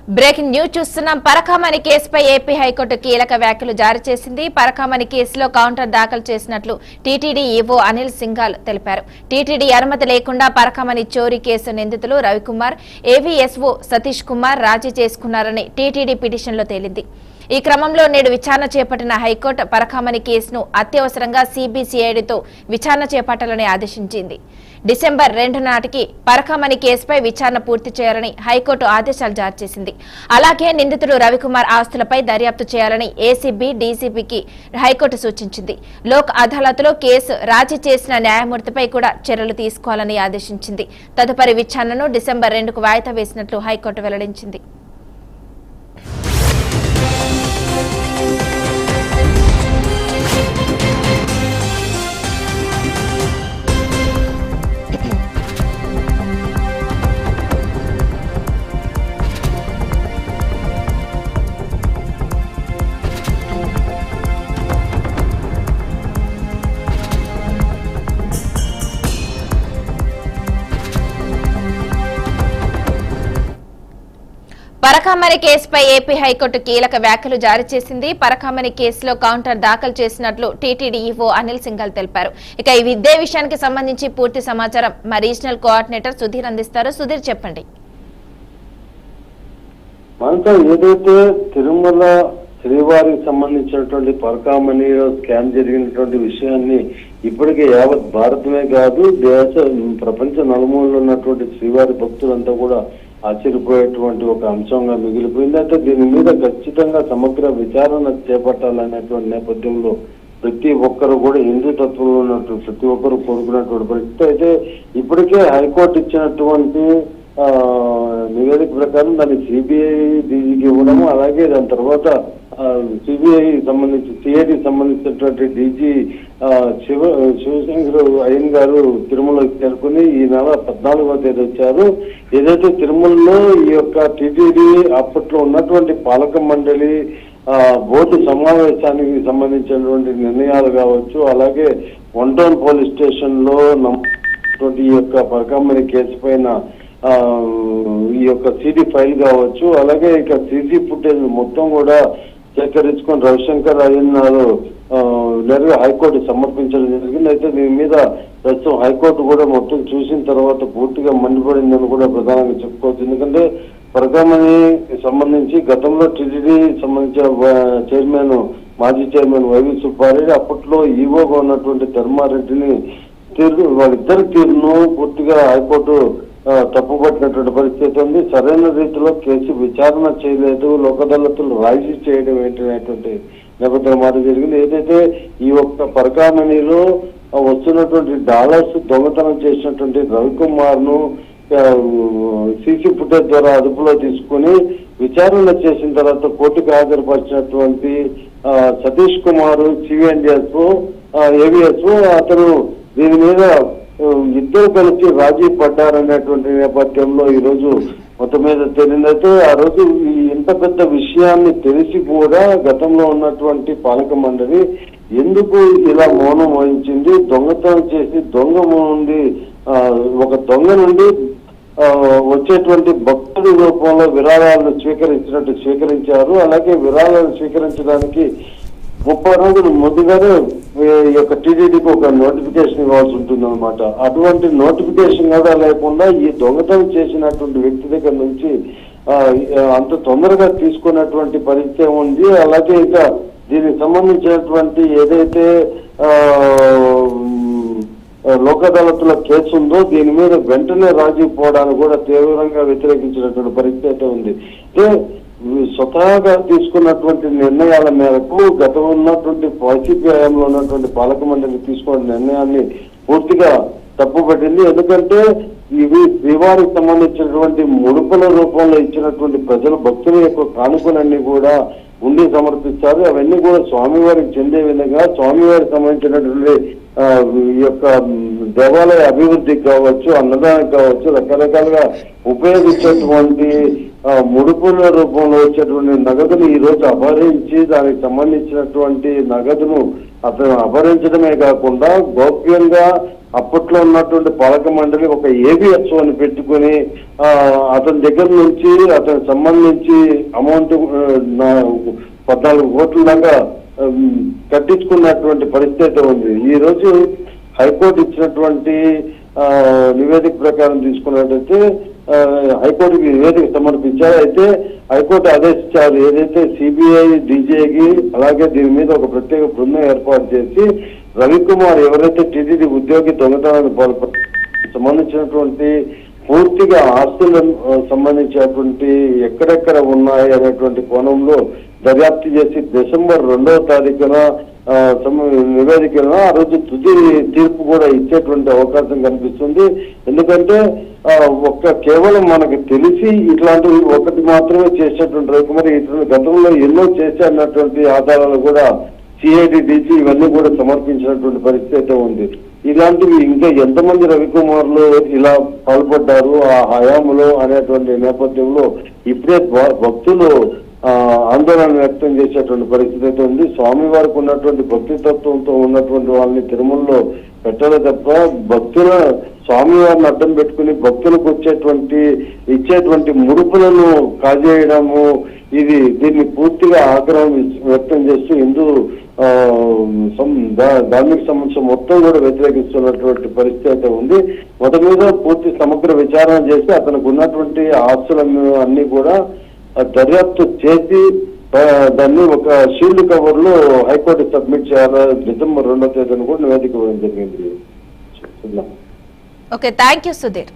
Breaking news చూస్తున్నాం. పరకామణి కేసుపై AP high court కీలక వ్యాఖ్యలు జారీ చేసింది. పరకామణి కేసులో కౌంటర్ దాఖలు చేసినట్లు టీటీడీ ఈవో అనిల్ సింఘాల్ తెలిపారు. టీటీడీ అనుమతి లేకుండా పరకామణి చోరీ కేసు నిందితులు రవికుమార్, ఏవీఎస్ఓ సతీష్ కుమార్ రాజీ చేసుకున్నారని టీటీడీ పిటిషన్లో తేలింది. ఈ క్రమంలో నేడు విచారణ చేపట్టిన హైకోర్టు పరకామణి కేసును అత్యవసరంగా సిబిసిఐడితో విచారణ చేపట్టాలని ఆదేశించింది. డిసెంబర్ 2 నాటికి పరకామణి కేసుపై విచారణ పూర్తి చేయాలని హైకోర్టు ఆదేశాలు జారీ చేసింది. అలాగే నిందితుడు రవికుమార్ ఆస్తులపై దర్యాప్తు చేయాలని ఏసీబీ, డీసీబీకి హైకోర్టు సూచించింది. లోక్ అదాలత్లో కేసు రాజీ చేసిన న్యాయమూర్తిపై కూడా చర్యలు తీసుకోవాలని ఆదేశించింది. తదుపరి విచారణను డిసెంబర్ 2కు వాయిదా వేసినట్లు హైకోర్టు వెల్లడించింది. పరకామణి కేసుపై ఏపీ హైకోర్టు కీలక వ్యాఖ్యలు జారీ చేసింది. పరకామణి కేసులో కౌంటర్ దాఖలు చేసినట్లు టీటీడీ ఈవో అనిల్ సింఘాల్ తెలిపారు. ఇక ఇదే విషయానికి సంబంధించి పూర్తి సమాచారం మా రీజనల్ కోఆర్డినేటర్ సుధీర్ అందిస్తారు. సుధీర్, చెప్పండి. మనతో ఏదైతే తిరుమల శ్రీవారికి సంబంధించినటువంటి పరకామణి స్కామ్ జరిగినటువంటి విషయాన్ని ఇప్పటికే యావత్ భారతమే కాదు ప్రపంచ నలుమూలలో ఉన్నటువంటి శ్రీవారి భక్తులంతా కూడా ఆశ్చర్యపోయేటువంటి ఒక అంశంగా మిగిలిపోయింది. అయితే దీని మీద ఖచ్చితంగా సమగ్ర విచారణ చేపట్టాలనేటువంటి నేపథ్యంలో ప్రతి ఒక్కరు కూడా హిందూ తత్వంలో ఉన్నటువంటి ప్రతి ఒక్కరు కోరుకున్నటువంటి పరిస్థితి. అయితే ఇప్పటికే హైకోర్టు ఇచ్చినటువంటి నివేదిక ప్రకారం దాన్ని సిబిఐ డీజీకి ఇవ్వడము, అలాగే దాని తర్వాత సిబిఐ సంబంధించి సిఐడి సంబంధించినటువంటి డీజీ శివశంకర్ అయ్యన్ గారు తిరుమలకి చేరుకుని ఈ నెల 14వ తేదీ వచ్చారు. ఏదైతే తిరుమలలో ఈ యొక్క టీటీడీ అప్పట్లో ఉన్నటువంటి పాలక మండలి బోర్డు సమావేశానికి సంబంధించినటువంటి నిర్ణయాలు కావచ్చు, అలాగే 1 టౌన్ పోలీస్ స్టేషన్ లో నమోదు ఈ యొక్క పరకామణి కేసు పైన ఈ యొక్క సిడి ఫైల్ కావచ్చు, అలాగే ఇక సీసీ ఫుటేజ్ మొత్తం కూడా సేకరించుకొని రవిశంకర్ అయ్యన్నారు నేరుగా హైకోర్టు సమర్పించడం జరిగింది. అయితే దీని మీద ప్రస్తుతం హైకోర్టు కూడా మొత్తం చూసిన తర్వాత పూర్తిగా మండిపడిందని కూడా ప్రధానంగా చెప్పుకోవచ్చు. ఎందుకంటే పరకామణి సంబంధించి గతంలో టీటీడీ సంబంధించిన చైర్మన్, మాజీ చైర్మన్ వైవి సుబ్బారెడ్డి అప్పట్లో ఈవోగా ఉన్నటువంటి ధర్మారెడ్డిని వాళ్ళిద్దరి తీరును పూర్తిగా హైకోర్టు తప్పుపట్టినటువంటి పరిస్థితి ఉంది. సరైన రీతిలో కేసు విచారణ చేయలేదు, లోక్ అదాలత్లు రాజీ చేయడం ఏంటనేటువంటి నేపథ్యం మాట జరిగింది. ఏదైతే ఈ ఒక్క పరకామణిలో వస్తున్నటువంటి డాలర్స్ దొంగతనం చేసినటువంటి రవికుమార్ ను సీసీ ఫుటేజ్ ద్వారా అదుపులో తీసుకుని విచారణ చేసిన తర్వాత కోర్టుకు హాజరుపరిచినటువంటి సతీష్ కుమార్ సివిఎన్డిఎస్ ఏవిఎస్ అతను దీని మీద ఇద్దరు కలిసి రాజీ పడ్డారనేటువంటి నేపథ్యంలో ఈ రోజు మొత్తం మీద తెలియదైతే ఆ రోజు ఇంత పెద్ద విషయాన్ని తెలిసి కూడా గతంలో ఉన్నటువంటి పాలక మండలి ఎందుకు ఇలా మౌనం వహించింది? దొంగతనం చేసి దొంగ నుండి ఒక దొంగ నుండి వచ్చేటువంటి భక్తుడి రూపంలో విరాళాలను స్వీకరించారు. అలాగే విరాళాలు స్వీకరించడానికి 30 రోజులు ముందుగానే ఈ యొక్క టీటీడీకి ఒక నోటిఫికేషన్ ఇవ్వాల్సి ఉంటుంది అనమాట. అటువంటి నోటిఫికేషన్ కూడా లేకుండా ఈ దొంగతనం చేసినటువంటి వ్యక్తి దగ్గర నుంచి అంత తొందరగా తీసుకున్నటువంటి పరిస్థితి ఉంది. అలాగే ఇంకా దీనికి సంబంధించినటువంటి ఏదైతే లోక్ అదాలత్లో కేసు ఉందో దీని మీద వెంటనే రాజీ పోవడానికి కూడా తీవ్రంగా వ్యతిరేకించినటువంటి పరిస్థితి ఉంది. స్వతహాగా తీసుకున్నటువంటి నిర్ణయాల మేరకు గతంలో ఉన్నటువంటి వైసీపీ హయాంలో ఉన్నటువంటి పాలక మండలి తీసుకున్న నిర్ణయాన్ని పూర్తిగా తప్పుపట్టింది. ఎందుకంటే ఇవి శ్రీవారికి సంబంధించినటువంటి ముడుపుల రూపంలో ఇచ్చినటువంటి ప్రజల భక్తుల యొక్క కానుకలన్నీ కూడా ఉండి సమర్పిస్తారు. అవన్నీ కూడా స్వామివారికి చెందే విధంగా స్వామివారికి సంబంధించినటువంటి ఈ యొక్క దేవాలయ అభివృద్ధికి కావచ్చు, అన్నదానికి కావచ్చు, రకరకాలుగా ఉపయోగించేటువంటి ముడుపుల రూపంలో వచ్చేటువంటి నగదును ఈ రోజు అపహరించి దానికి సంబంధించినటువంటి నగదును అతను అపహరించడమే కాకుండా గోప్యంగా అప్పట్లో ఉన్నటువంటి పాలక మండలి ఒక ఏబిఎస్ అని పెట్టుకుని అతని దగ్గర నుంచి అతనికి సంబంధించి అమౌంట్ 14 కోట్ల దాకా కట్టించుకున్నటువంటి పరిస్థితి ఉంది. ఈ రోజు హైకోర్టు ఇచ్చినటువంటి నివేదిక ప్రకారం తీసుకున్నట్టయితే హైకోర్టుకి నివేదిక సమర్పించారు. అయితే హైకోర్టు ఆదేశించారు ఏదైతే సిబిఐ డీజీఐకి అలాగే దీని మీద ఒక ప్రత్యేక బృందం ఏర్పాటు చేసి రవికుమార్ ఎవరైతే టీటీడీ ఉద్యోగి దొంగతనానికి పాల్పడ్డారో సంబంధించినటువంటి పూర్తిగా ఆస్తులను సంబంధించినటువంటి ఎక్కడెక్కడ ఉన్నాయి అనేటువంటి కోణంలో దర్యాప్తు చేసి డిసెంబర్ 2వ తారీఖున నివేదికలను ఆ రోజు తుది తీర్పు కూడా ఇచ్చేటువంటి అవకాశం కనిపిస్తుంది. ఎందుకంటే కేవలం మనకు తెలిసి ఇట్లాంటివి ఒకటి మాత్రమే చేసేటువంటి రవికుమార్ ఇటువంటి గతంలో ఎన్నో చేశారన్నటువంటి ఆధారాలు కూడా సిఐడి డీజీ ఇవన్నీ కూడా సమర్పించినటువంటి పరిస్థితి ఉంది. ఇలాంటివి ఇంకా ఎంతమంది రవికుమార్లు ఇలా పాల్పడ్డారు ఆ హయాంలో అనేటువంటి నేపథ్యంలో ఇప్పుడే భక్తులు ఆందోళన వ్యక్తం చేసేటువంటి పరిస్థితి అయితే ఉంది. స్వామివారికి ఉన్నటువంటి భక్తి తత్వంతో ఉన్నటువంటి వాళ్ళని తిరుమలలో పెట్టాలి తప్ప భక్తుల స్వామివారిని అడ్డం పెట్టుకుని భక్తులకు ఇచ్చేటువంటి ముడుపులను కాజేయడము దీన్ని పూర్తిగా ఆగ్రహం వ్యక్తం చేస్తూ హిందూ ధార్మిక సమస్య మొత్తం కూడా వ్యతిరేకిస్తున్నటువంటి పరిస్థితి అయితే ఉంది. మొదటి మీద పూర్తి సమగ్ర విచారణ చేసి అతనికి ఉన్నటువంటి ఆస్తులను అన్ని కూడా దర్యాప్తు చేసి దాన్ని ఒక షీల్డ్ కవర్ లో హైకోర్టు సబ్మిట్ చేయాలి. డిసెంబర్ 2వ తేదీన కూడా నివేదిక ఇవ్వడం జరిగింది. Okay, thank you Sudheer.